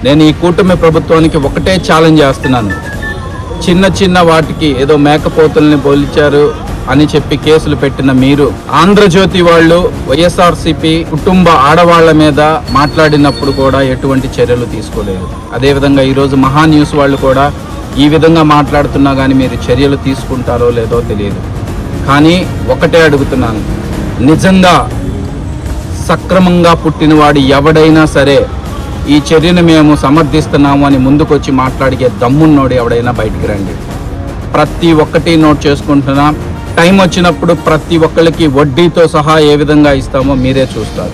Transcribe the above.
నేను ఈ కూటమి ప్రభుత్వానికి ఒకటే ఛాలెంజ్ చేస్తున్నాను. చిన్న చిన్న వాటికి ఏదో మేకపోతుల్ని పోల్చారు అని చెప్పి కేసులు పెట్టిన మీరు, ఆంధ్రజ్యోతి వాళ్ళు వైఎస్ఆర్సీపీ కుటుంబ ఆడవాళ్ల మీద మాట్లాడినప్పుడు కూడా ఎటువంటి చర్యలు తీసుకోలేదు. అదేవిధంగా ఈరోజు మహా న్యూస్ వాళ్ళు కూడా ఈ విధంగా మాట్లాడుతున్నా కానీ మీరు చర్యలు తీసుకుంటారో లేదో తెలియదు. కానీ ఒకటే అడుగుతున్నాను, నిజంగా సక్రమంగా పుట్టినవాడు ఎవడైనా సరే ఈ చర్యను మేము సమర్థిస్తున్నాము అని ముందుకొచ్చి మాట్లాడిగే దమ్మున్నోడు ఎవడైనా బయటికి రండి. ప్రతి ఒక్కటి నోట్ చేసుకుంటున్నా. టైం వచ్చినప్పుడు ప్రతి ఒక్కరికి వడ్డీతో సహా ఏ విధంగా ఇస్తామో మీరే చూస్తారు.